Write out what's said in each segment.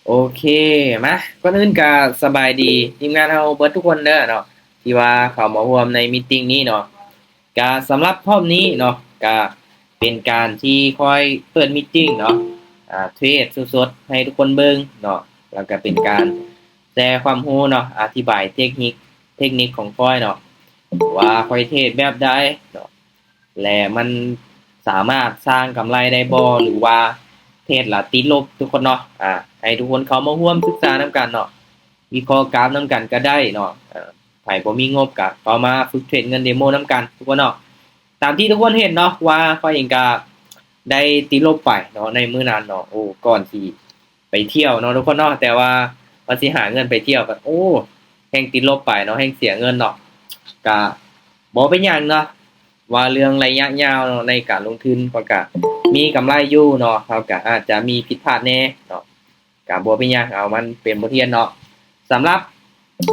โอเคมาก่อนอื่นก็สบายดีทีมงานเราเบิดทุกคนเด้อเนาะที่ว่าเข้ามาร่วมในมีตติงนี้เนาะก็สำหรับรอบนี้เนาะก็เป็นการที่ค่อยเปิดมีตติงเนาะเทรดสดๆให้ทุกคนเบิ่งเนาะแล้วก็เป็นการแชร์ความรู้เนาะอธิบายเทคนิคของค่อยเนาะว่าค่อยเทรดแบบใดเนาะและมันสามารถสร้างกำไรได้บ่หรือว่าเทรดละติดลบทุกคนเนาะให้ทุกคนเขามาร่วมศึกษานำกันเนาะวิเคราะห์กราฟนำกันก็ได้เนาะไผบ่มีงบก็เข้ามาฝึกเทรดเงินเดโมนำกันทุกคนเนาะตามที่ทุกคนเห็นเนาะว่าข้อยเองก็ได้ติดลบไปเนาะในมื้อนั้นเนาะโอ้ก่อนสิไปเที่ยวเนาะทุกคนเนาะแต่ว่าสิหาเงินไปเที่ยวก็โอ้แฮ่งติดลบไปเนาะแฮ่งเสียเงินเนาะก็บ่เป็นหยังเนาะว่าเรื่องระยะยาวเนาะในการลงทุนเพราะก็มีกำไรอยู่เนาะเขาก็อาจจะมีผิดพลาดแหน่เนาะก็บ่เป็นหยังเอามันเป็นบทเรียนเนาะสำหรับ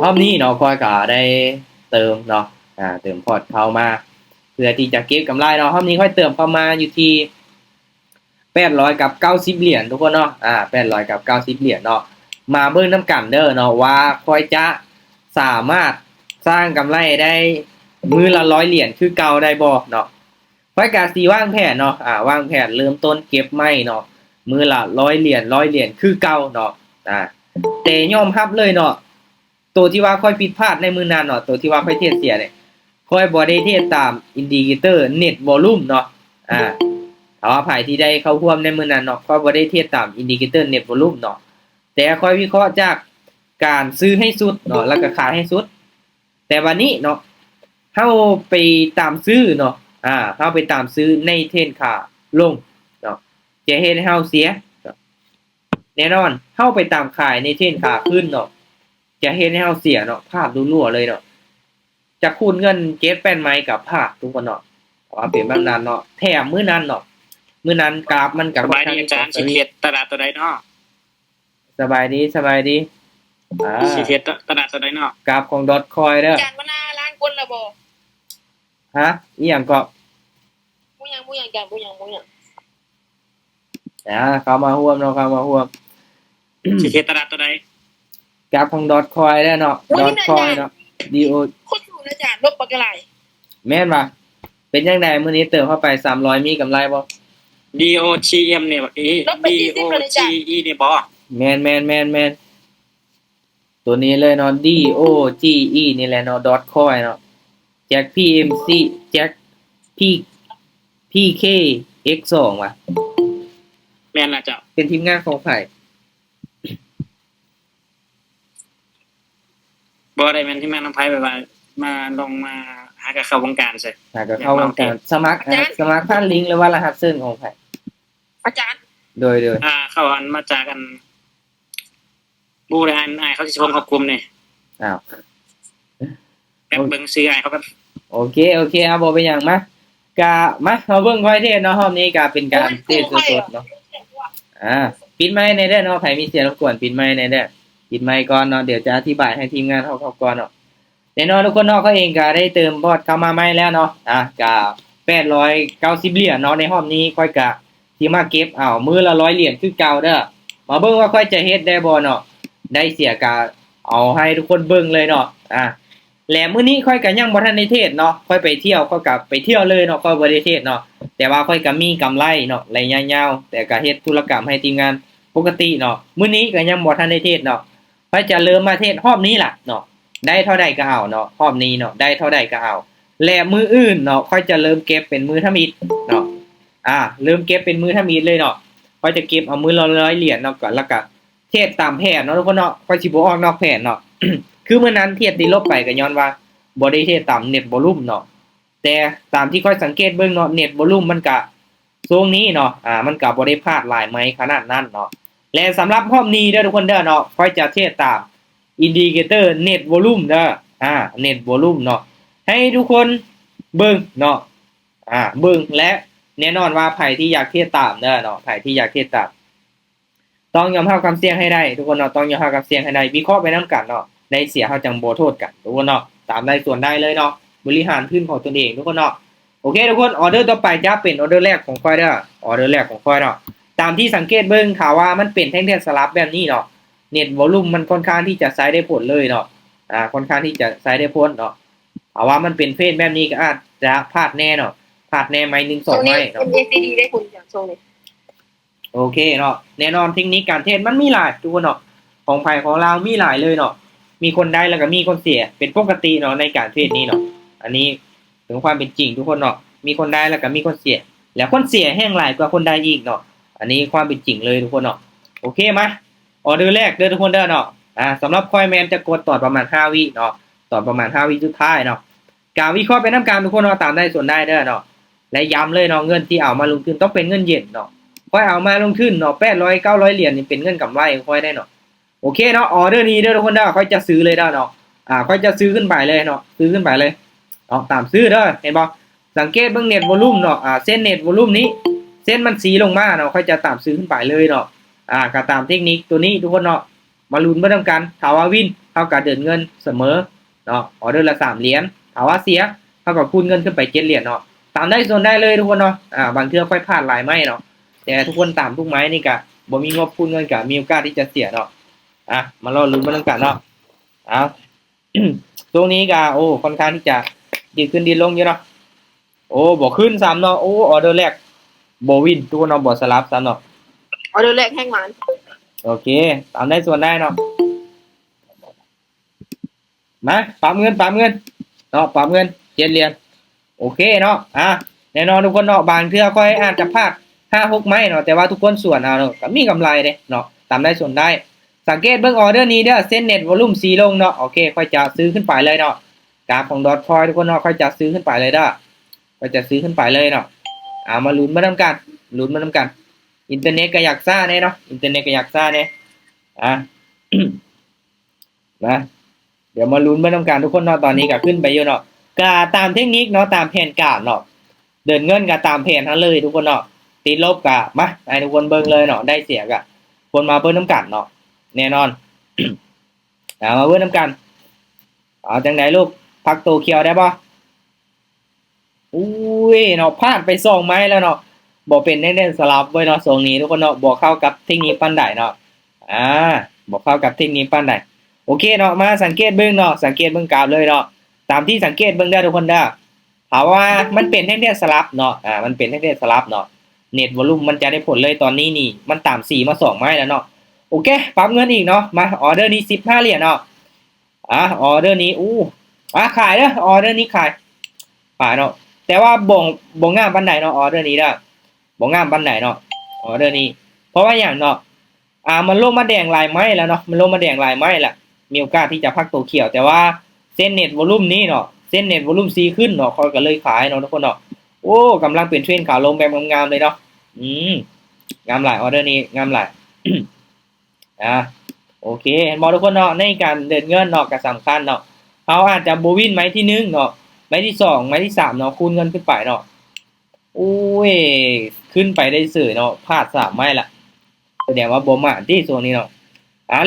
รอบนี้เนาะข้อยก็ได้เติมเนาะเติมพอร์ตเข้ามาเพื่อที่จะเก็บกำไรเนาะรอบนี้ค่อยเติมเข้ามาอยู่ที่800กับ90เหรียญทุกคนเนาะ800กับ90เหรียญเนาะมาเบิ่งนำกันเด้อเนาะว่าค่อยจะสามารถสร้างกำไรได้มื้อละ100เหรียญคือเก่าได้บ่เนาะข้อยก็สิวางแผนเนาะวางแผนเริ่มต้นเก็บไม้เนาะมื้อละ100เหรียญ100เหรียญคือเก่าเนาะแต่ยอมรับเลยเนาะตัวที่ว่าค่อยผิดพลาดในมื้อนั้นเนาะตัวที่ว่าค่อยเทรดเสียเนี่ยค่อยบ่ได้เทรดตามอินดิเคเตอร์ Net Volume เนาะถ้าว่าไผที่ได้เข้าร่วมในมื้อนั้นเนาะค่อยบ่ได้เทรดตามอินดิเคเตอร์ Net Volume เนาะแต่ค่อยวิเคราะห์จากการซื้อให้สุดเนาะแล้วก็ขายให้สุดแต่วันนี้เนาะเฮาไปตามซื้อเนาะเฮาไปตามซื้อในเทรนขาลงเนาะจะเฮ็ดให้เฮาเสียเนาะแน่นอนเฮาไปตามขายในเทรนขาขึ้นเนาะจะเฮ็ดให้เฮาเสียเนาะภาพรั่วๆเลยเนาะจะคูณเงินเก็บแป้นไม้กับภาพทุกคนเนาะว่าเป็นแบบนั้นเนาะแถมมื้อนั้นเนาะมื้อนั้นกราฟมันก็สบายดีอาจารย์สิเฮ็ดตลาดตัวใดเนาะสบายดีสบายดีสิเฮ็ดตลาดตัวใดเนาะกราฟของ Dotcoin เด้ออาจารย์มาหน้าร้านคนละบ่ฮะอีหยังก็ บ่ยังอาจารย์บ่ยังเข้ามาร่วมเนาะเข้ามาร่วม สิเฮ็ดตลาดตัวใดกราฟของ Dotcoin เด้อเนาะ Dotcoin เนาะ DO คนสูอาจารย์ลบปากกะไหลแม่นบ่เป็นจังไดมื้อนี้เติมเข้าไป300มีกำไรบ่ DOGM เนี่ยบักอี DOGE นี่บ่แม่นตัวนี้เลยเนาะ DOGE นี่แหละเนาะ Dotcoin เนาะแจ็ค PMC แจ็ค P PKX2 ว่ะแม่นล่ะเจ้าเป็นทีมงานของไผบ่ได้แม่นที่มานำไผแบบว่ามาลองมาหากับเข้าวงการซิก็เข้าวงการสมัครผ่านลิงก์หรือว่ารหัสเซิร์นของไผอาจารย์โดยเข้าอันมาจากกันผู้บริหารอ้ายเขาสิชมขอบกลุ่มนี่อ้าวแป๊บเบิ่งชื่ออ้ายเขาก็โอเคบ่เป็นหยังมามาเบิ่งค่อยเทศเนาะรอบนี้ก็เป็นการเทศสดๆเนาะปิดไมค์ในเด้อเนาะใครมีเสียงรบกวนปิดไมค์ในเด้อปิดไมค์ก่อนเนาะเดี๋ยวจะอธิบายให้ทีมงานเขาก่อนเนาะแน่นอนทุกคนเนาะเขาเองก็ได้เติมบอทเข้ามาใหม่แล้วเนาะก็890เหรียญเนาะในรอบนี้ค่อยก็สิมาเก็บเอามื้อละ100เหรียญคือเก่าเด้อมาเบิ่งว่าค่อยจะเฮ็ดได้บ่เนาะได้เสียก็เอาให้ทุกคนเบิ่งเลยเนาะและมื้อนี้ค่อยก็ยังบ่ทันได้เทศเนาะค่อยไปเที่ยวค่อยก็ไปเที่ยวเลยเนาะค่อยบ่ได้เทศเนาะแต่ว่าค่อยก็มีกำไรเนาะระยะยาวแต่ก็เฮ็ดธุรกรรมให้ทีมงานปกติเนาะมื้อนี้ก็ยังบ่ทันได้เทศเนาะค่อยจะเริ่มมาเทศรอบนี้ล่ะเนาะได้เท่าใดก็เอาเนาะรอบนี้เนาะได้เท่าใดก็เอาและมื้ออื่นเนาะค่อยจะเริ่มเก็บเป็นมื้อทมิตเนาะเริ่มเก็บเป็นมื้อทมิตเลยเนาะค่อยจะเก็บเอามื้อละ100เหรียญเนาะก่อนแล้วก็เทศตามแผนเนาะทุกคนเนาะค่อยสิบ่ออกนอกแผนเนาะ คือมื้อนั้นเทศติดลบไปก็ย้อนว่าบ่ได้เทศตาม Net Volume เนาะแต่ตามที่ค่อยสังเกตเบิ่งเนาะ Net Volume มันก็ช่วงนี้เนาะมันก็บ่ได้พลาดหลายไหมขนาดนั้นเนาะและสำหรับรอบนี้เด้อทุกคนเด้อเนาะค่อยจะเทศตามอินดิเคเตอร์ Net Volume เด้อNet Volume เนาะให้ทุกคนเบิ่งเนาะเบิ่งและแน่นอนว่าไผที่อยากเทศตามเด้อเนาะไผที่อยากเทศตามต้องยอมรับความเสี่ยงให้ได้ทุกคนเนาะต้องยอมรับความเสี่ยงให้ได้วิเคราะห์ไปนำกันเนาะได้เสียเฮาจังบ่โทษกันทุกคนเนาะตามได้ส่วนได้เลยเนาะบริหารทุนของตนเองทุกคนเนาะโอเคทุกคนออเดอร์ต่อไปจะเป็นออเดอร์แรกของค่อยเด้อออเดอร์แรกของค่อยเนาะตามที่สังเกตเบิ่งข่าวว่ามันเป็นแท่งๆสลับแบบนี้เนาะ เน็ตวอลลุ่มมันค่อนข้างที่จะใช้ได้ผลเลยเนาะค่อนข้างที่จะใช้ได้ผลเนาะเอาว่ามันเป็นเฟซแบบนี้ก็อาจจะพลาดแน่เนาะพลาดแน่ไหม1 2ไหม เนาะ เนาะ NCD ได้ผลจากโซนนี้ โอเคเนาะแน่นอนเทคนิคการเทรดมันมีหลายทุกคนเนาะของไผ่ของเรามีหลายเลยเนาะมีคนได้แล้วก็มีคนเสียเป็นปกติเนาะในการเทรดนี้เนาะอันนี้ถึงความเป็นจริงทุกคนเนาะมีคนได้แล้วก็มีคนเสียแล้วคนเสียแห้งหลายกว่าคนได้อีกเนาะอันนี้ความเป็นจริงเลยทุกคนเนาะโอเคมาออเดอร์แรกเด้อทุกคนเด้อเนาะสำหรับคอยแมนจะกดต่อประมาณ5 วิเนาะต่อประมาณ5 วิสุดท้ายเนาะการวิเคราะห์เป็นน้ำการทุกคนเนาะตามได้ส่วนได้เด้อเนาะและย้ำเลยเนาะเงินที่เอามาลงทุนต้องเป็นเงินเย็นเนาะค่อยเอามาลงทุนเนาะ800 900เหรียญนี่เป็นเงินกำไรค่อยได้เนาะโอเคเนาะออเดอร์นี้เด้อทุกคนเด้อค่อยจะซื้อเลยเด้อเนาะค่อยจะซื้อขึ้นไปเลยเนาะซื้อขึ้นไปเลยเนาะตามซื้อเด้อเห็นบ่สังเกตเบิ่งเน็ตวอลลุ่มเนาะเส้นเน็ตวอลลุ่มนี้เส้นมันสีลงมาเนาะค่อยจะตามซื้อขึ้นไปเลยเนาะก็ตามเทคนิคตัวนี้ทุกคนเนาะมาลุ้นมาทำกันถ้าว่าวินเท่ากับเดินเงินเสมอเนาะออเดอร์ละ3 เหรียญถ้าว่าเสียเท่ากับคูณเงินขึ้นไป7 เหรียญเนาะตามได้ส่วนได้เลยทุกคนเนาะบางเทื่อค่อยพลาดหลายไม้เนาะแต่ทุกคนตามทุกไม้นี่ก็บ่มีงบคูณเงินก็มีโอกาสที่จะเสียเนาะมารอลุ้นมาทำกันเนาะตรงนี้ก็โอ้ค่อนข้างที่จะดีขึ้นดีลงอยู่เนาะโอ้บ่ขึ้น3เนาะโอ้ออเดอร์แรกบ่วินทุกคนเนาะบ่สลับ3เนาะ ออเดอร์แรกแห้งหวาน โอเคตามได้ส่วนได้เนาะมาปรับเงินเนาะปรับเงิน7 เหรียญโอเคเนาะแน่นอนทุกคนเนาะบางเทื่อค่อยอาจจะพลาด5-6 ไม้เนาะแต่ว่าทุกคนส่วนเอาเนาะก็มีกำไรเด้เนาะตามได้ส่วนได้สังเกตเบิ่งออเดอร์นี้เด้อเส้นเน็ตวอลลุ่มสีลงเนาะโอเคค่อยจะซื้อขึ้นไปเลยเนาะกราฟของดอทคอยทุกคนเนาะค่อยจะซื้อขึ้นไปเลยเด้อค่อยจะซื้อขึ้นไปเลยเนาะมาลุ้นมาทำกันลุ้นมาทำกันอินเทอร์เน็ตก็อยากซ่าแน่เนาะอินเทอร์เน็ตก็อยากซ่าแน่นะเดี๋ยวมาลุ้นมาทำการทุกคนเนาะตอนนี้ก็ขึ้นไปอยู่เนาะก็ตามเทคนิคเนาะตามแผนการเนาะเดินเงินก็ตามแผนทั้งเลยทุกคนเนาะติดลบก็มาให้ทุกคนเบิ่งเลยเนาะได้เสียก็คนมาเบิ่งน้ำกันเนาะแน่นอน มาเบิ่งน้ำกันเอาจังไหนลูกพักตัวเขียวได้ป่ะอุ้ยเนาะพลาดไป2 ไม้แล้วเนาะบ่เป็นแน่ๆสลับไว้เนาะทรงนี้ทุกคนเนาะบ่เข้ากับเทคนิคปานใดเนาะบ่เข้ากับเทคนิคปานใดโอเคเนาะมาสังเกตเบิ่งเนาะสังเกตเบิ่งกราฟเลยเนาะตามที่สังเกตเบิ่งได้ทุกคนเด้อถามว่ามันเป็นแท่งๆสลับเนาะมันเป็นแท่งๆสลับเนาะเน็ตวอลลุ่มมันจะได้ผลเลยตอนนี้นี่มันตาม4มา2 ไม้แล้วเนาะโอเคปรับเงินอีกเนาะมาออเดอร์นี้15 เหรียญเนาะออเดอร์นี้ขายเด้อออเดอร์นี้ขายเนาะแต่ว่าบ่งามปานใดเนาะออเดอร์นี้เด้อบ่งามปานใดเนาะออเดอร์นี้เพราะว่าอย่างเนาะมันลงมาแดงลายไม้แล้วเนาะมันลงมาแดงลายไม้ละมีโอกาสที่จะพักตัวเขียวแต่ว่าเส้นเน็ตวอลลุ่มนี้เนาะเส้นเน็ตวอลลุ่มซีขึ้นเนาะคอยก็เลยขายเนาะทุกคนเนาะโอ้กำลังเป็นเทรนขาลงแบบงามๆเลยเนาะงามหลายออเดอร์นี้งามหลาย โอเคเห็นบ่ทุกคนเนาะในการเดินเงินเนาะก็สำคัญเนาะเอาอาจจะบ่วินไม้ที่1เนาะไม้ที่2ไม้ที่3เนาะคูณเงินขึ้นไปเนาะโอ้ยขึ้นไปได้เสยเนาะพลาด3 ไม้ละแสดงว่าบ่มาที่โซนนี้เนาะ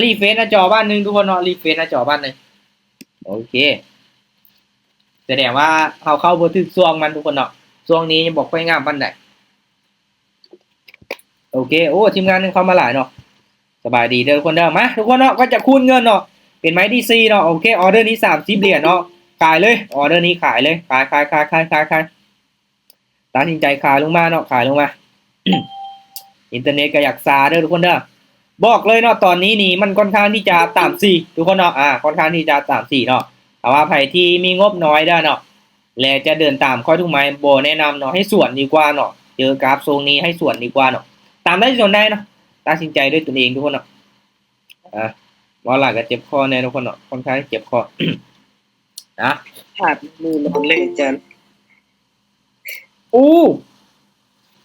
รีเฟรชหน้าจอบ้านนึงทุกคนเนาะรีเฟรชหน้าจอบ้านนึงโอเคแสดงว่าเขาเข้าบ่ถึกช่วงมันทุกคนเนาะช่วงนี้ยังบอกค่อยงามปานใดโอเคโอ้ทีมงานนึงเข้ามาหลายเนาะสบายดีเด้อทุกคนเด้อมาทุกคนเนาะก็จะคูณเงินเนาะเป็นไม้ที่4เนาะโอเคออเดอร์นี้30 เหรียญเนาะขายเลยออเดอร์นี้ขายเลยขายตัดสินใจขายลงมาเนาะขายลงมา อินเทอร์เน็ตก็อยากซาเด้อทุกคนเด้อบอกเลยเนาะตอนนี้นี่มันค่อนข้างที่จะต่ำ4ทุกคนเนาะค่อนข้างที่จะต่ำ4เนาะแต่ว่าใครที่มีงบน้อยได้เนาะและจะเดินตามค่อยทุกไม้โบแนะนำเนาะให้ส่วนดีกว่าเนาะเจอกราฟทรงนี้ให้ส่วนดีกว่าเนาะตามได้ส่วนได้เนาะตัดสินใจด้วยตนเองทุกคนเนาะว่าหลักก็เจ็บคอแน่ทุกคนเนาะค่อนข้างเจ็บคอ ขาดมือมันเลยอาจารย์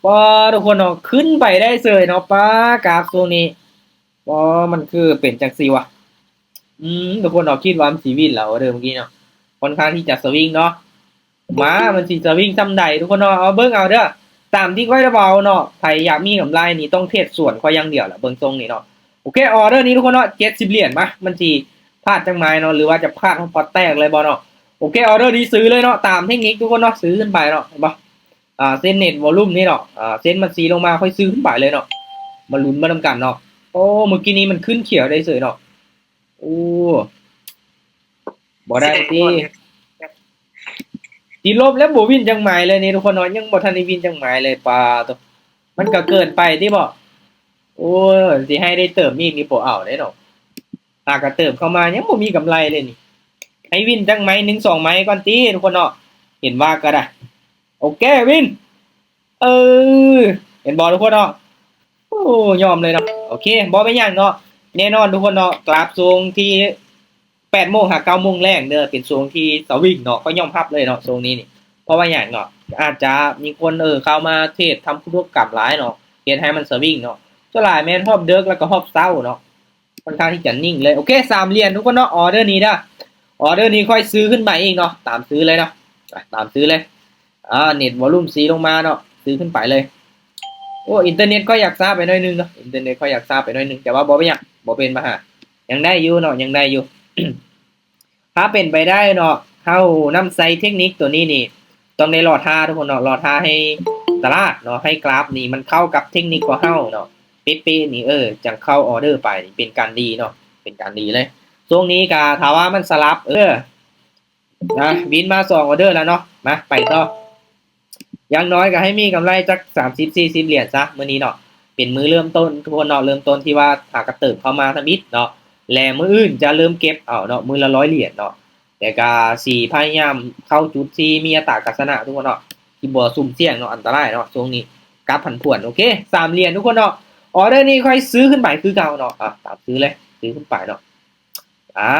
ป้าทุกคนเนาะขึ้นไปได้เสยเนาะป้ากราฟตัวนี้มันคือเป็นจังซี่วะทุกคนเนาะคิดว่ามันสิวินแล้วเดิมเมื่อกี้เนาะค่อนข้างที่จะสวิงเนาะมันสิสวิงซ้ำใดทุกคนเนาะเอาเบิ่งเอาเด้อตามที่ค่อยระเบาเนาะใครอยากมีกำไรนี่ต้องเทรดส่วนค่อยอย่างเดียวแหละเบิ่งทรงนี่เนาะโอเคออเดอร์นี้ทุกคนเนาะ70 เหรียญมามันสิพลาดจังไม้เนาะหรือว่าจะพลาดพอแตกเลยบ่เนาะโอเคออเดอร์นี้ซื้อเลยเนาะตามเทคนิคทุกคนเนาะซื้อขึ้นไปเนาะเห็นบ่เส้นเน็ตวอลลุ่มนี่เนาะเส้นมันสีลงมาค่อยซื้อขึ้นไปเลยเนาะมาลุ้นมาทำกันเนาะ โอ้เมื่อกี้นี้มันขึ้นเขียวได้เฉยเนาะโอ้บ่ได้ติติดลบแล้วบ่วินจังหมายเลยนี่ทุกคนเนาะยังบ่ทันได้วินจังหมายเลยปลาตัวมันก็เกินไปติบ่โอ้ยสิให้ได้เติมอีกนี่บ่เอาได้เนาะถ้าก็เติมเข้ามายังบ่มีกำไรเลยนี่ให้วินจังไหม1 2ไหมก่อนติทุกคนเนาะเห็นว่าก็ได้โอเควินเออเห็นบ่ทุกคนเนาะโอ้ยอมเลยเนาะโอเคบ่เป็นหยังเนาะแน่นอนทุกคนเนาะกราฟสูงที่8 โมงหา9 โมงแรงเด้อเป็นช่วงที่สวิงเนาะก็ยอมรับเลยเนาะช่วงนี้นี่เพราะว่าหยังเนาะอาจจะมีคนเข้ามาเทรดทำธุรกรรมหลายเนาะเฮ็ดให้มันสวิงเนาะส่วนหลายแม่นฮอบเดิกแล้วก็ฮอบเช้าเนาะค่อนข้างที่จะนิ่งเลยโอเค3เหรียญทุกคนเนาะออเดอร์นี้เด้อออเดอร์นี้ค่อยซื้อขึ้นไปเองเนาะตามซื้อเลยเนาะตามซื้อเลยเน็ตวอลลุ่มสีลงมาเนาะซื้อขึ้นไปเลยโอ้อินเทอร์เน็ตก็อยากทราบไปหน่อยนึงเนาะอินเทอร์เน็ตก็อยากทราบไปหน่อยนึงแต่ว่าบ่เป็นหยังบ่เป็นปัญหายังได้อยู่เนาะยังได้อยู่ ถ้าเป็นไปได้เนาะเข้านำไซเทคนิคตัวนี้นี่ต้องได้รอท่าทุกคนเนาะรอท่าให้ตลาดเนาะให้กราฟนี่มันเข้ากับเทคนิคของเฮาเนาะเป๊ะๆนี่จังเข้าออเดอร์ไปเป็นการดีเนาะเป็นการดีเลยช่วงนี้ก็ถ้าว่ามันสลับนะวินมา2ออเดอร์แล้วเนาะมาไปต่ออย่างน้อยก็ให้มีกำไรจัก30-40เหรียญซะมื้อนี้เนาะเป็นมื้อเริ่มต้นทุกคนเนาะเริ่มต้นที่ว่าหากระเติบเข้ามาทบิดเนาะแลมื้ออื่นจะเริ่มเก็บเอาเนาะมื้อละ100เหรียญเนาะแต่ก็สิพยายามเข้าจุดที่มีอัตราการชนะทุกคนเนาะที่บ่สุ่มเสี่ยงเนาะอันตรายเนาะช่วงนี้กราฟผันผวนโอเค3เหรียญทุกคนเนาะออเดอร์นี้ค่อยซื้อขึ้นไปคือเก่าเนาะตามซื้อเลยซื้อขึ้นไปเนาะอ่า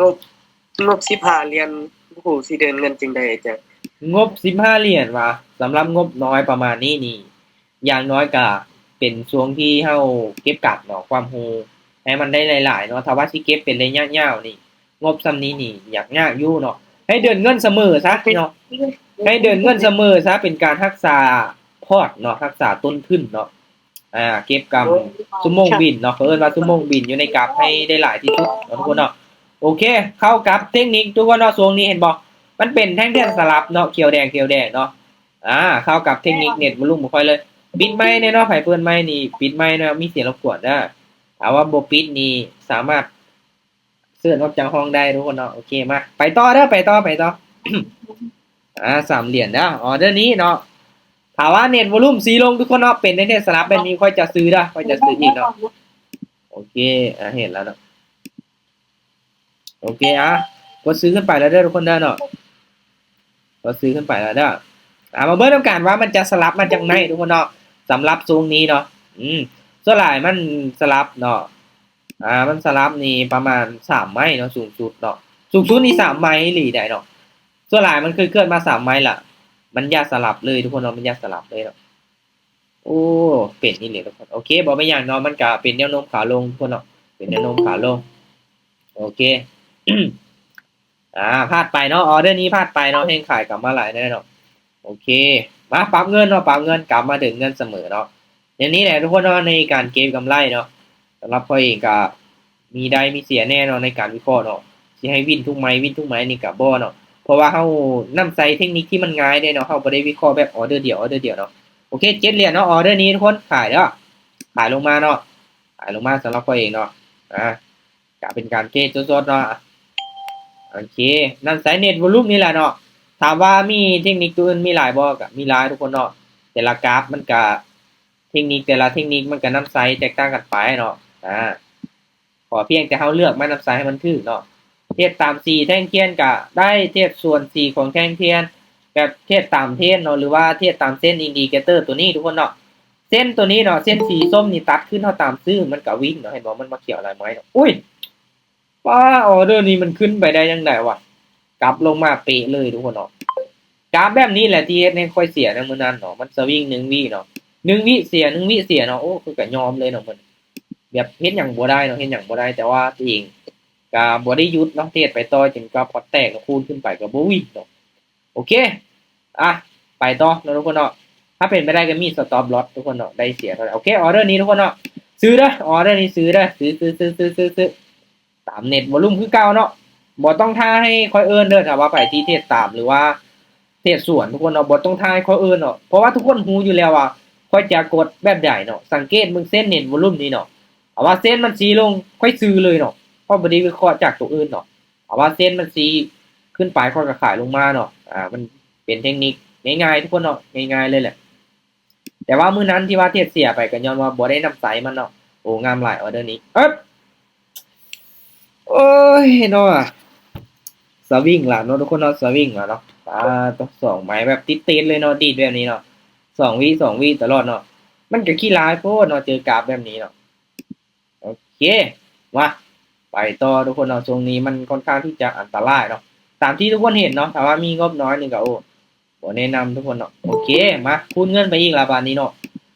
ลบ15เหรียญโอ้โหสิเดินเงินจริงได้จ้ะงบ15เหรียญว่ะสำหรับงบน้อยประมาณนี้นี่อย่างน้อยก็เป็นช่วงที่เฮาเก็บกักเนาะความรู้ให้มันได้หลายๆเนาะถ้าว่าสิเก็บเป็นระยะยาวนี่งบส่ำนี้นี่อยากยากอยู่เนาะให้เดินเงินเสมอซะเนาะให้เดินเงินเสมอซะเป็นการรักษาพอร์ตเนาะรักษาต้นทุนเนาะเก็บกำชั่วโมงบินเนาะเพิ่นว่าชั่วโมงบินอยู่ในกราฟให้ได้หลายที่สุดเนาะทุกคนเนาะโอเคเข้ากับเทคนิคทุกคนเนาะช่วงนี้เห็นบ่มันเป็นแท่งๆสลับเนาะเขียวแดงเนาะเข้ากับเทคนิคเน็ตวอลลุ่มบ่ค่อยเลยปิดไมค์เนี่ยเนาะไผเปิดไมค์นี่ปิดไมค์เนาะมีเสียงรบกวนเด้อถ้าว่าบ่ปิดนี่สามารถเชิญออกจากห้องได้ทุกคนเนาะโอเคมาไปต่อเด้อไปต่อ 3เหรียญเด้อออเดอร์นี้เนาะถ้าว่าเน็ตวอลลุ่มสีลงทุกคนเนาะเป็นแท่งๆสลับแบบนี้ค่อยจะซื้อเด้อค่อยจะซื้ออีกเนาะโอเคเห็นแล้วเนาะโอเคกดซื้อขึ้นไปแล้วเด้อทุกคนเด้อเนาะก็ซื้อขึ้นไปแล้วเด้อมาเบิ่งนำกันว่ามันจะสลับมาจังไหนทุกคนเนาะสำหรับทรงนี้เนาะส่วนหลายมันสลับเนาะมันสลับนี่ประมาณ3ไม้เนาะสูงสุดเนาะสูงสุดนี่3ไม้อีหลีได้เนาะส่วนหลายมันเคยเกิดมา3ไม้ล่ะมันอย่าสลับเลยทุกคนเนาะมันอย่าสลับเลยเนาะโอ้เป็นอีหลีทุกคนโอเคบ่เป็นหยังเนาะมันก็เป็นแนวโน้มขาลงทุกคนเนาะเป็นแนวโน้มขาลงโอเค พลาดไปเนาะออเดอร์นี้พลาดไปเนาะแห่งขายกลับมาหลายแน่เนาะโอเคมาปรับเงินเนาะปรับเงินกลับมาถึงเงินเสมอเนาะอย่างนี้แหละทุกคนเนาะในการเก็งกำไรเนาะสำหรับพ่อเองก็มีได้มีเสียแน่เนาะในการวิเคราะห์เนาะสิให้วินทุกไม้นี่ก็บ่เนาะเพราะว่าเฮานำใส่เทคนิคที่มันง่ายได้เนาะเฮาบ่ได้วิเคราะห์แบบออเดอร์เดียวเนาะโอเค7เหรียญเนาะออเดอร์นี้ทุกคนขายเนาะขายลงมาเนาะขายลงมาสำหรับพ่อเองเนาะก็เป็นการเก็งสดๆเนาะโอเคนั่นสายเน็ตวอลลุ่มนี่แหละเนาะถามว่ามีเทคนิคตัวอื่นมีหลายบ่ก็มีหลายทุกคนเนาะแต่ละกราฟมันก็เทคนิคแต่ละเทคนิคมันก็นำไซส์แตกต่างกันไปเนาะขอเพียงแต่เฮาเลือกมานำไซส์ให้มันถูกเนาะเทียบตาม4แท่งเทียนก็ได้เทียบส่วน4ของแท่งเทียนแบบเทียบตามเทนเนาะหรือว่าเทียบตามเส้นอินดิเคเตอร์ตัวนี้ทุกคนเนาะเส้นตัวนี้เนาะเส้นสีส้มนี่ตัดขึ้นเท่าตามซื้อมันก็วิ่งเนาะเห็นบ่มันมาเขียวอะไรไหมเนาะอุ้ยป้าออเดอร์นี้มันขึ้นไปได้ยังไงวะกลับลงมาเป๊ะเลยทุกคนเนาะกราฟแบบนี้แหละที่เฮ็ดให้ค่อยเสียในมื้อนั้นเนาะมันสวิง1วิเนาะ1วิเสีย1วิเสียเนาะโอ้คือก็ยอมเลยเนาะมันแบบเฮ็ดหยังบ่ได้เนาะเฮ็ดหยังบ่ได้แต่ว่าตัวเองก็บ่ได้หยุดเนาะเทรดไปต่อจนก็พอแตกก็คูณขึ้นไปก็บ่วิ่งเนาะโอเคไปต่อเนาะทุกคนเนาะถ้าเป็นไปได้ก็มีสต็อปลอสทุกคนเนาะได้เสียเท่าไหร่โอเคออเดอร์นี้ทุกคนเนาะซื้อเด้อออเดอร์นี้ซื้อเด้อซื้อตามเน็ตวอลลุ่มคือเก่าเนาะบ่ต้องท่าให้ค่อยเอิ้นเด้อถ้าว่าไปที่เทรดตามหรือว่าเทรดสวนทุกคนเนาะบ่ต้องท่าให้ค่อยเอิ้นเนาะเพราะว่าทุกคนฮู้อยู่แล้วว่า ค่อยจะกดแบบใหญ่เนาะสังเกตมึงเส้นเน็ตวอลลุ่มนี้เนาะเอาว่าเส้นมันสีลงค่อยซื้อเลยเนาะเพราะบ่ได้วิเคราะห์จากตัวอื่นเนาะเอาว่าเส้นมันสีขึ้นไปค่อยก็ขายลงมาเนาะมันเป็นเทคนิคง่ายๆทุกคนเนาะง่ายๆเลยแหละแต่ว่ามื้อนั้นที่ว่าเทศเสียไปก็ย้อนว่าบ่ได้นำใสมันเนาะโอ้งามหลายออเดอร์นี้โอ้ยเนาะสวิงล่ะเนาะทุกคนเนาะสวิงล่ะเนาะต้องสองไม้แบบติดๆเลยเนาะดีดแบบนี้เนาะ2 วิตลอดเนาะมันก็ขี้ร้ายโพดเนาะเจอกราฟแบบนี้เนาะโอเคมาไปต่อทุกคนเนาะช่วงนี้มันค่อนข้างที่จะอันตรายเนาะตามที่ทุกคนเห็นเนาะแต่ว่ามีงบน้อยนี่ก็โอ้บ่แนะนำทุกคนเนาะโอเคมาคูณเงินไปอีกละบาทนี้เนาะ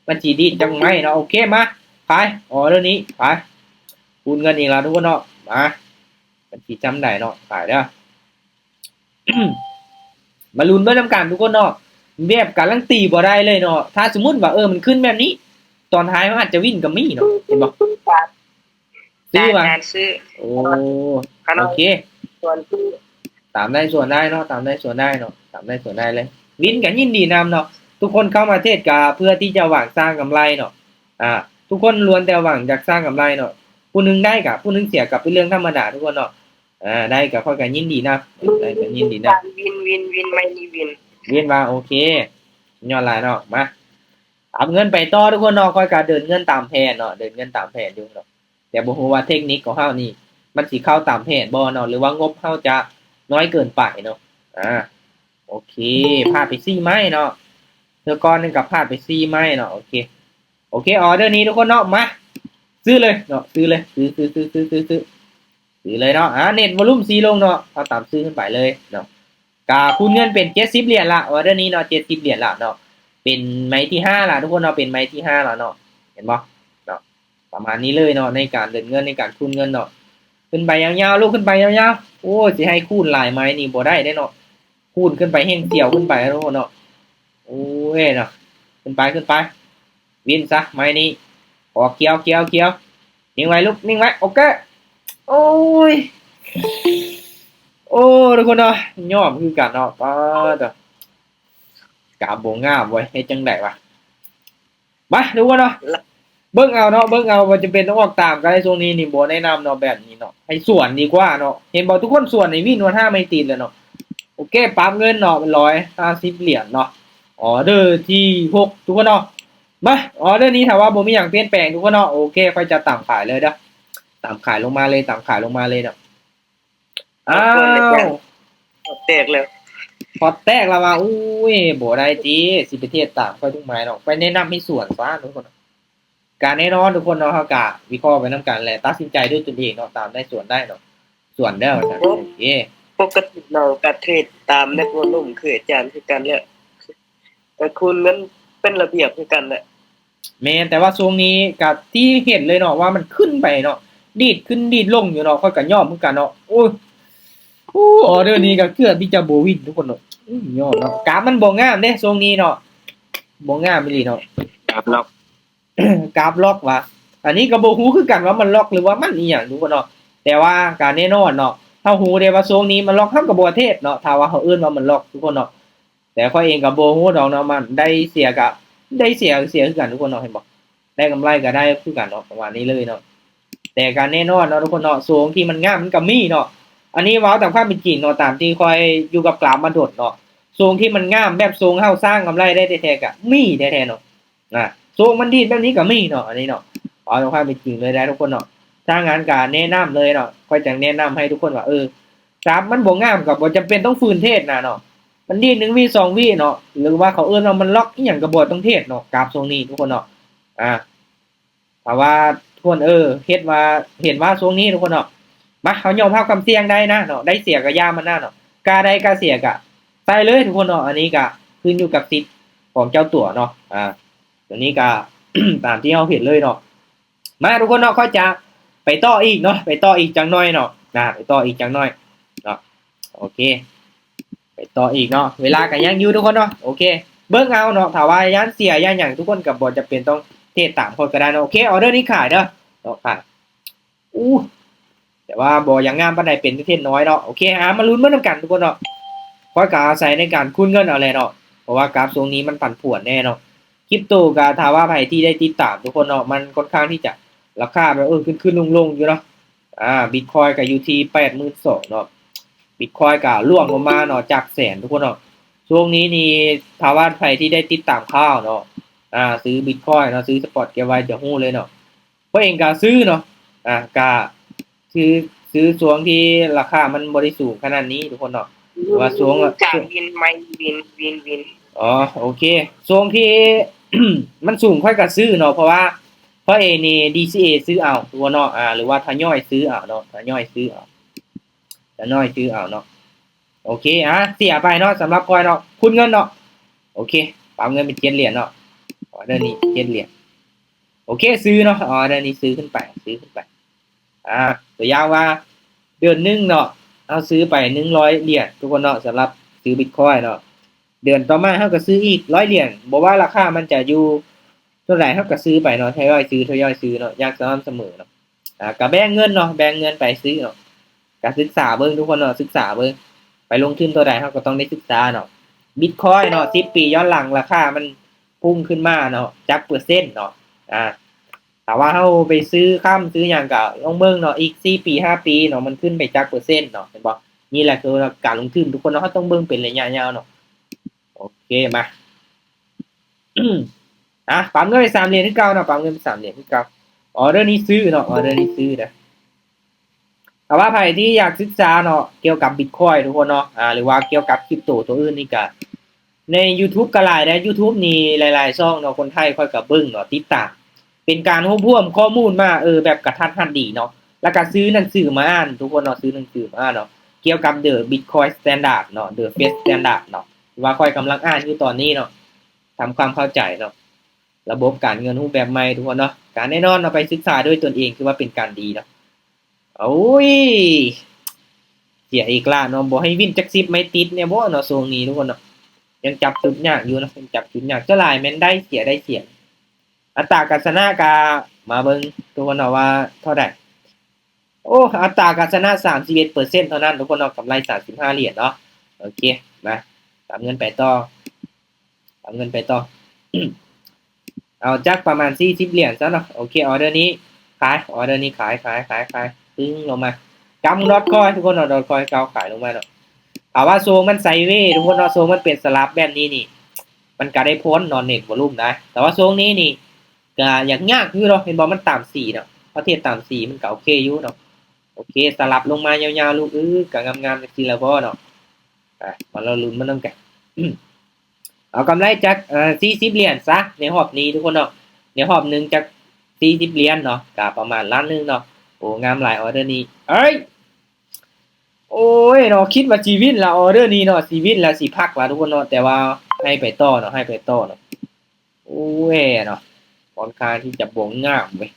มันจีดีจังไหมเนาะโอเคมาไปเรื่องนี้ไปคูณเงินอีกละทุกคนเนาะมามันจีจำได้เนาะขายเด้อ มาลุ้นเบิ่งนำกันทุกคนเนาะแบบการันตีบ่ได้เลยเนาะถ้าสมมุติว่ามันขึ้นแบบนี้ตอนท้ายมันอาจจะวิ่งก็มีเนาะเห็นบ่ซื้อว่า ซื้อ โอ้โอเค ส่วนซื้อ ตามได้ส่วนได้เนาะตามได้ส่วนได้เนาะตามได้ส่วนได้เลยวินกันยินดีนำเนาะทุกคนเข้ามาเทศกาเพื่อที่จะหวังสร้างกำไรเนาะทุกคนล้วนแต่หวังอยากสร้างกำไรเนาะผู้นึงได้กับผู้นึงเสียกับเป็นเรื่องธรรมดาทุกคนเนาะได้กับค่อยกันยินดีนะได้กันยินดีนะ วินไม่มีวิน เวียนมาโอเคย้อนหลายเนาะมาเอาเงินไปต่อทุกคนเนาะค่อยการเดินเงินตามแผนเนาะเดินเงินตามแผนอยู่เนาะแต่บ่ฮู้ว่าเทคนิคของเฮานี่มันสิเข้าตามแผนบ่เนาะหรือว่างบเฮาจะน้อยเกินไปเนาะโอเคพลาดไป4ไม้เนาะเทื่อก่อนนึงก็พลาดไป4ไม้เนาะโอเคออเดอร์นี้ทุกคนเนาะมาซื้อเลยเนาะซื้อเลยซื้อเลยเนาะเน็ตวอลุ่มสีลงเนาะเอาตามซื้อขึ้นไปเลยเนาะกาคูณเงินเป็น70เหรียญละออเดอร์นี้เนาะ70เหรียญละเนาะเป็นไม้ที่5ละทุกคนเนาะเป็นไม้ที่5แล้วเนาะเห็นบ่เนาะประมาณนี้เลยเนาะในการเดินเงินในการคูณเงินเนาะขึ้นไปยาวๆลูกขึ้นไปยาวๆโอ้สิให้คูณหลายไม้นี่บ่ได้เนาะคูณขึ้นไปแห้งเกี่ยวขึ้นไปทุกคนเนาะโอ้ยเนาะขึ้นไปวินซะไม้นี้ออกเกี่ยวนิ่งไว้ลูกนิ่งไว้โอเคโอ้ยทุกคนเนาะยอมคือกันเนาะป้าเด้อกาบบ่งามไว้เฮ็ดจังได๋วะมาดูกันเนาะเบิ่งเอาว่าจะเป็นต้องออกตามกันในช่วงนี้นี่บ่แนะนำเนาะแบบนี้เนาะให้ส่วนดีกว่าเนาะเห็นบ่ทุกคนส่วนในวินวัน5ไม่ติดแล้วเนาะโอเคปรับเงินเนาะเป็น150เหรียญเนาะออเดอร์ที่6ทุกคนเนาะมาออเดอร์นี้ถ้าว่าบ่มีหยังเปลี่ยนแปลงทุกคนเนาะโอเคค่อยจะตามขายเลยเด้อตามขายลงมาเลยเนาะอ้าว แตกแล้ว พอแตกแล้วว่าอุ้ยบ่ได้ติสิไปเทศตามค่อยทุกไม้เนาะไปแนะนำให้ส่วนซะทุกคนการแน่นอนทุกคนเนาะเฮาก็วิเคราะห์ไปนำกันแหละตัดสินใจด้วยตนเองเนาะตามได้ส่วนได้เนาะส่วนเด้อว่าซั่นโอเค ปกติเราก็เทรดตามเน็ตวอลลุ่มคืออาจารย์คือกันแหละแต่คุณนั้นเป็นระเบียบคือกันแหละ แม่นแต่ว่าช่วงนี้ก็ที่เห็นเลยเนาะว่ามันขึ้นไปเนาะดีดขึ้นดีดลงอยู่เนาะค่อยก็ยอมคือกันเนาะโอ้ยออเดอร์นี้ก็เกือบที่จะบ่วินทุกคนเนาะยอมเนาะกราฟมันบ่งามเด้ช่วงนี้เนาะบ่งามอีหลีเนาะ ครับล็อก กราฟล็อกว่ะอันนี้ก็บ่ฮู้คือกันว่ามันล็อกหรือว่ามันอีหยังทุกคนเนาะแต่ว่าการแน่นอนเนาะเฮาฮู้ได้ว่าช่วงนี้มันล็อกเฮาก็บ่เทศเนาะถ้าว่าเฮาเอิ้นว่ามันล็อกทุกคนเนาะแต่ข้อยเองก็บ่ฮู้ดอกเนาะมันได้เสียก็ได้เสียคือกันทุกคนเนาะเห็นบ่ได้กำไรก็ได้คือกันเนาะประมาณนี้เลยเนาะแต่การแน่นอนเนาะทุกคนเนาะช่วงที่มันงามมันก็มีเนาะอันนี้เว้าตามความเป็นจริงเนาะตามที่ค่อยอยู่กับกราฟมาโดดเนาะช่วงที่มันงามแบบช่วงเฮาสร้างกำไรได้แท้ๆก็มีแท้ๆเนาะช่วงมันดีแบบนี้ก็มีเนาะอันนี้เนาะเอาตามความเป็นจริงเลยได้ทุกคนเนาะถ้างานการแนะนำเลยเนาะค่อยจะแนะนำให้ทุกคนว่ากราฟมันบ่งามก็บ่จำเป็นต้องฝืนเทศนะเนาะมันดี1วิ2วิเนาะหรือว่าเขาเอิ้นว่ามันล็อกอีหยังก็บ่ต้องเทศเนาะกราฟช่วงนี้ทุกคนเนาะถ้าว่าทุกคนเฮ็ดว่าเห็นว่าช่วงนี้ทุกคนเนาะมาเฮายอมรับความเสี่ยงได้นะเนาะได้เสียก็ย่ามันนะเนาะกล้าได้กล้าเสียก็ใส่เลยทุกคนเนาะอันนี้ก็ขึ้นอยู่กับสิทธิ์ของเจ้าตัวเนาะตัวนี้ก็ ตามที่เฮาเห็นเลยเนาะมาทุกคนเนาะก็จะไปต่ออีกเนาะไปต่ออีกจังน้อยเนาะไปต่ออีกจังน้อยเนาะโอเคไปต่ออีกเนาะเวลาก็ยังอยู่ทุกคนเนาะโอเคเบิ่งเอาเนาะถ้าว่าย่านเสียย่านหยังทุกคนก็บ่จะเป็นต้องเทศตามคนก็ได้เนาะโอเคออเดอร์นี้ขายเด้อเนาะค่ะแต่ว่าบ่อย่างงามปานใดเป็นเทศน้อยเนาะโอเคมาลุ้นเบิ่งนำกันทุกคนเนาะค่อยก็อาศัยในการคูณเงินเอาแหละเนาะเพราะว่ากราฟช่วงนี้มันผันผวนแน่เนาะ คริปโตก็ถ้าว่าไผที่ได้ติดตามทุกคนเนาะมันค่อนข้างที่จะราคาแบบขึ้นๆลงๆอยู่เนาะBitcoin ก็อยู่ที่ 82,000 เนาะ Bitcoin ก็ร่วงลงมาเนาะจากแสนทุกคนเนาะช่วงนี้นี่ถ้าว่าใครที่ได้ติดตามข่าวเนาะซื้อ Bitcoin เนาะซื้อสปอตเก็บไว้จะฮู้เลยเนาะเพราะเองก็ซื้อเนาะก็ซื้อช่วงที่ราคามันบ่ได้สูงขนาดนี้ทุกคนเนาะว่าช่วง จากวินไม่วินอ๋อโอเคช่วงที่ มันสูงค่อยก็ซื้อเนาะเพราะเอนี่ DCA ซื้อเอาตัวเนาะหรือว่าทยอยซื้อเอาเนาะทยอยซื้อเอาเนาะโอเคเสียไปเนาะสำหรับคอยเนาะคุณเงินเนาะโอเคปั๊มเงินเป็น7 เหรียญเนาะออเดอร์นี้7 เหรียญโอเคซื้อเนาะออเดอร์นี้ซื้อขึ้นไปตัวอย่างว่าเดือนนึงเนาะเอาซื้อไป100 เหรียญทุกคนเนาะสำหรับซื้อ Bitcoin เนาะเดือนต่อมาเฮาก็ซื้ออีก100 เหรียญบ่ว่าราคามันจะอยู่เท่าไหร่เฮาก็ซื้อไปเนาะทยอยซื้อเนาะอย่างสม่ำเสมอเนาะก็แบ่งเงินเนาะแบ่งเงินไปซื้อเนาะก็ศึกษาเบิ่งทุกคนเนาะศึกษาเบิ่งไปลงทุนตัวใดเฮาก็ต้องได้ศึกษาเนาะ Bitcoin เนาะ10 ปีย้อนหลังราคามันพุ่งขึ้นมาเนาะจักเปอร์เซ็นต์เนาะแต่ว่าเฮาไปซื้อค้ำซื้อหยังก็ลองเบิ่งเนาะอีก4 ปี5 ปีเนาะมันขึ้นไปจักเปอร์เซ็นต์เนาะเห็นบ่นี่แหละคือการลงทุนทุกคนเนาะเฮาต้องเบิ่งเป็นระยะยาวเนาะโอเคมาปั๊มเงินไป3 เหรียญคือเก่าเนาะปั๊มเงินไป3 เหรียญคือเก่าออเดอร์นี้ซื้อเนาะออเดอร์นี้ซื้อนะแต่ว่าใครที่อยากศึกษาเนาะเกี่ยวกับ Bitcoin ทุกคนเนาะหรือว่าเกี่ยวกับคริปโตตัวอื่นนี่ก็ใน YouTube ก็หลายนะ YouTube นี่หลายๆช่องเนาะคนไทยค่อยก็เบิ่งเนาะติดตามเป็นการรวบรวมข้อมูลมาแบบกระทัดรัดดีเนาะแล้วก็ซื้อหนังสือมาอ่านทุกคนเนาะซื้อหนังสือมาอ่านเนาะเกี่ยวกับ The Bitcoin Standard เนาะ The Fed Standard เนาะว่าค่อยกำลังอ่านอยู่ตอนนี้เนาะทำความเข้าใจเนาะระบบการเงินรูปแบบใหม่ทุกคนเนาะการแน่นอนเอาไปศึกษาด้วยตนเองคือว่าเป็นการดีเนาะโอ้ยเสียอีกละเนาะบ่ให้วินจัก10ไม่ติดเนี่ยบ่เนาะช่วงนี้ทุกคนเนาะยังจับจุดยากอยู่นะยังจับจุดยากจะหลายแม่นได้เสียอัตราการชนะกามาเบิ่งทุกคนเนาะว่าเท่าใดโอ้อัตราการชนะ 31% เท่านั้นทุกคนเนาะกำไร35 เหรียญเนาะโอเคมาตามเงินไปต่อ เอาจักประมาณ40 เหรียญซะเนาะโอเคออเดอร์นี้ขายตึ้งลงมากำดอทคอยทุกคนเนาะดอทคอยเกาขายลงมาเนาะเอาว่าโซมันไซด์เวย์ทุกคนเนาะโซมันเป็นสลับแบบนี้นี่มันก็ได้พ้นนอนเน็ตวอลุ่มได้แต่ว่าโซงนี้นี่ก็อยากยากอยู่เนาะเห็นบ่มันต่ำ4เนาะประเทศต่ำ4มันก็โอเคอยู่เนาะโอเคสลับลงมายาวๆลูกก็งามๆจังซี่แล้วบ่เนาะมันเราลุ้นมันนำกันเอากำไรจาก40 เหรียญซะในรอบนี้ทุกคนเนาะในรอบนึงจาก40 เหรียญเนาะก็ประมาณล้านนึงเนาะโอ้งามหลายออเดอร์นี้เอ้ยโอ้ยเนาะคิดว่าชีวิตละออเดอร์นี้เนาะชีวิตละสิพักละทุกคนเนาะแต่ว่าให้ไปต่อเนาะโอ้ยเนาะค่อนข้างที่จะบ่งงามเว้ย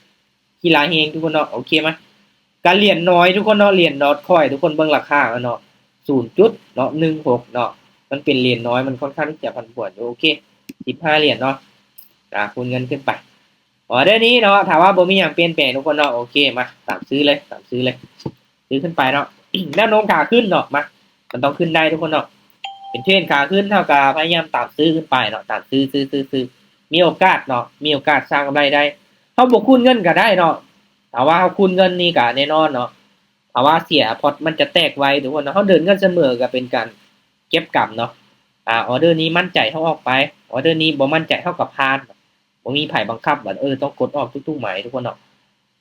กีฬาเฮงทุกคนเนาะโอเคมั้ยการเหรียญน้อยทุกคนเนาะเหรียญดอทคอยทุกคนเบิ่งราคาเนาะ0.16เนาะมันเป็นเหรียญน้อยมันค่อนข้างที่จะผันผวนโอเค15 เหรียญเนาะคูณเงินขึ้นไปออเดอร์นี้เนาะถามว่าบ่มีหยังเปลี่ยนแปลงทุกคนเนาะโอเคมาตามซื้อเลยซื้อขึ้นไปเนาะ แนวโน้มขาขึ้นเนาะมามันต้องขึ้นได้ทุกคนเนาะเป็นเทรนขาขึ้นเท่ากับพยายามตามซื้อขึ้นไปเนาะตามซื้อมีโอกาสเนาะมีโอกาสสร้างกำไรได้เฮาบ่คูณเงินก็ได้เนาะแต่ว่าเฮาคูณเงินนี่ก็แน่นอนเนาะถ้าว่าเสียพอร์ตมันจะแตกไวทุกคนเนาะเฮาเดินเงินเสมอก็เป็นการเก็บกำเนาะออเดอร์นี้มั่นใจเฮาออกไปออเดอร์นี้บ่มั่นใจเฮาก็ผ่านบ่มีไผบังคับว่าต้องกดออกทุกๆหมายทุกคนเนาะ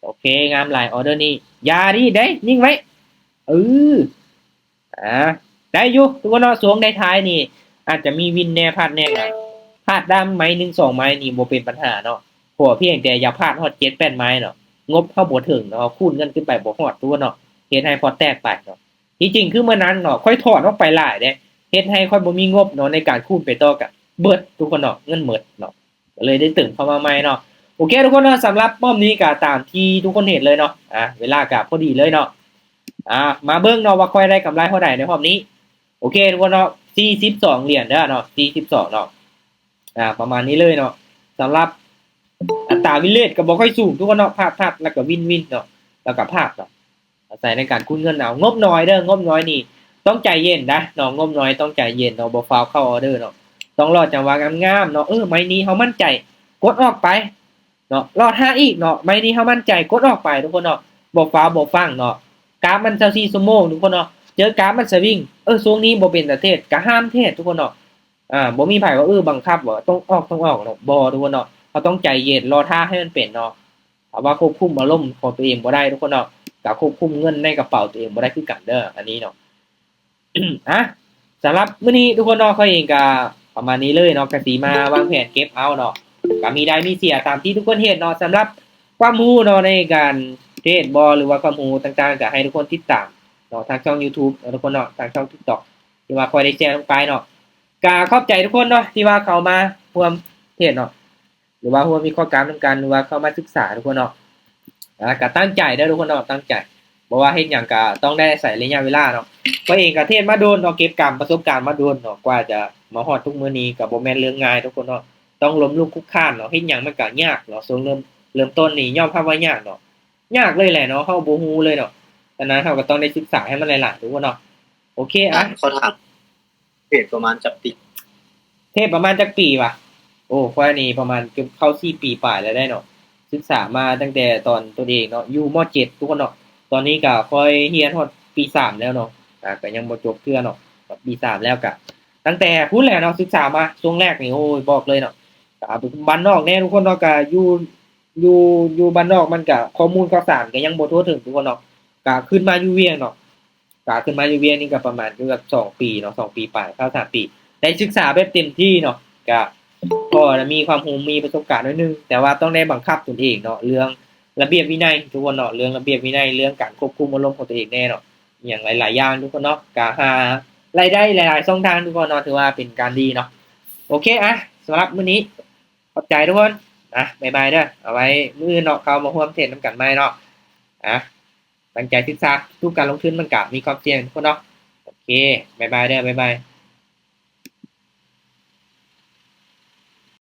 โอเคงามหลายออเดอร์นี้อย่าดิเด้นิ่งไว้ได้อยู่ทุกคนเนาะสวงได้ท้ายนี่อาจจะมีวินแน่พลาดแน่พลาดด้ามไม้1 2ไม้นี่บ่เป็นปัญหาเนาะขอเพียงแต่อย่าพลาดฮอด7 8ไม้เนาะงบเฮาบ่ถึงเนาะคูณกันขึ้นไปบ่ฮอดตัวเนาะเฮ็ดให้พอแตกไปเนาะที่จริงคือเมื่อนั้นเนาะค่อยถอนออกไปหลายเด้เฮ็ดให้ค่อยบ่มีงบเนาะในการคูณไปต่อกับเบิดทุกคนเนาะเงินหมดเนาะก็เลยได้ตึงเข้ามาใหม่เนาะโอเคทุกคนเนาะสำหรับรอบนี้ก็ตามที่ทุกคนเห็นเลยเนาะเวลาก็พอดีเลยเนาะมาเบิ่งเนาะว่าค่อยได้กำไรเท่าใดในรอบนี้โอเคทุกคนเนาะ42 เหรียญเด้อเนาะ42เนาะประมาณนี้เลยเนาะสำหรับอัตราวินเรทก็บ่ค่อยสูงทุกคนเนาะพลาดแล้วก็วินเนาะแล้วก็พลาดเนาะอาศัยในการคูณเงินเอางบน้อยเด้องบน้อยนี่ต้องใจเย็นนะเนาะงบน้อยต้องใจเย็นเนาะบ่ฟาวเข้าออเดอร์เนาะ ต้องรอจังหวะงามๆเนาะไม้นี้เฮามั่นใจกดออกไปเนาะรอท่าอีกเนาะไม้นี้เฮามั่นใจกดออกไปทุกคนเนาะบ่ฟ้าวบ่ฟังเนาะกราฟมัน24ชั่วโมงทุกคนเนาะเจอกราฟมันสวิงช่วงนี้บ่เป็นตาเทศก็ห้ามเทศทุกคนเนาะบ่มีไผว่าบังคับว่าต้องออกเนาะบ่ทุกคนเนาะเราต้องใจเย็นรอท่าให้มันเป็นเนาะถ้าว่าควบคุมอารมณ์ของตัวเองบ่ได้ทุกคนเนาะก็ควบคุมเงินในกระเป๋าตัวเองบ่ได้คือกันเด้ออันนี้เนาะ สำหรับมื้อนี้ทุกคนเนาะข้อยเองก็ประมาณนี้เลยเนาะก็สิมาวางแผนเก็บเอาเนาะก็มีได้มีเสียตามที่ทุกคนเห็นเนาะสำหรับความรู้เนาะในการเทรดบอลหรือว่าความรู้ต่างๆก็ให้ทุกคนติดตามเนาะทางช่อง YouTube เนาะทุกคนเนาะทางช่อง TikTok ที่ว่าค่อยได้แชร์ลงไปเนาะก็ขอบใจทุกคนเนาะที่ว่าเข้ามาร่วมเทรดเนาะหรือว่าร่วมมีข้อการนำกันหรือว่าเข้ามาศึกษาทุกคนเนาะก็ตั้งใจเด้อทุกคนเนาะตั้งใจบ่ว่าเฮ็ดหยังก็ต้องได้ใส่ระยะเวลาเนาะ ข้อยเองก็เทศมาโดนเนาะเก็บกรรมประสบการณ์มาโดนเนาะกว่าจะมาฮอดทุกมื้อนี้ก็บ่แม่นเรื่องง่ายทุกคนเนาะต้องล้มลุกคลุกคลานเนาะเฮ็ดหยังมันก็ยากเนาะช่วงเริ่มต้นนี่ยอมรับว่ายากเนาะยากเลยแหละเนาะเราบ่ฮู้เลยเนาะฉะนั้นเราก็ต้องได้ศึกษาให้มันหลายๆทุกคนเนาะโอเคเขาถามเพจประมาณจับติดเทศประมาณจักปีวะโอ้ข้อยนี่ประมาณเกือบเข้า4ปีปลายแล้วได้เนาะศึกษามาตั้งแต่ตอนตัวเองเนาะอยู่ม.7ทุกคนเนาะตอนนี้ก็ค่อยเรียนฮอดปี3แล้วเนาะก็ยังบ่จบเทื่อเนาะปี3แล้วก็ตั้งแต่พู้นแหละเนาะศึกษามาช่วงแรกนี่โอ้ยบอกเลยเนาะก็บ้านนอกแน่ทุกคนเนาะก็อยู่บ้านนอกมันก็ข้อมูลข่าวสารก็ยังบ่ทั่วถึงทุกคนเนาะก็ขึ้นมาอยู่เวียงเนาะก็ขึ้นมาอยู่เวียงนี่ก็ประมาณเกือบ2ปีเนาะ2ปีปลายเข้า3ปีได้ศึกษาแบบเต็มที่เนาะก็พอมีความรู้มีประสบการณ์นิดนึงแต่ว่าต้องได้บังคับตนเองเนาะเรื่องระเบียบวินัยทุกคนเนาะเรื่องระเบียบวินัยเรื่องการควบคุมอารมณ์ของตัวเองแน่เนาะอย่างหลายๆอย่างทุกคนเนาะก็หารายได้หลายๆช่องทางทุกคนเนาะถือว่าเป็นการดีเนาะโอเคสำหรับมื้อนี้ขอบใจทุกคนบ๊ายบายเด้อเอาไว้มื้ออื่นเนาะเข้ามาร่วมเทรดนำกันใหม่เนาะตั้งใจศึกษาทุกการลงทุนมันก็มีความเสี่ยงทุกคนเนาะโอเคบ๊ายบายเด้อบ๊ายบาย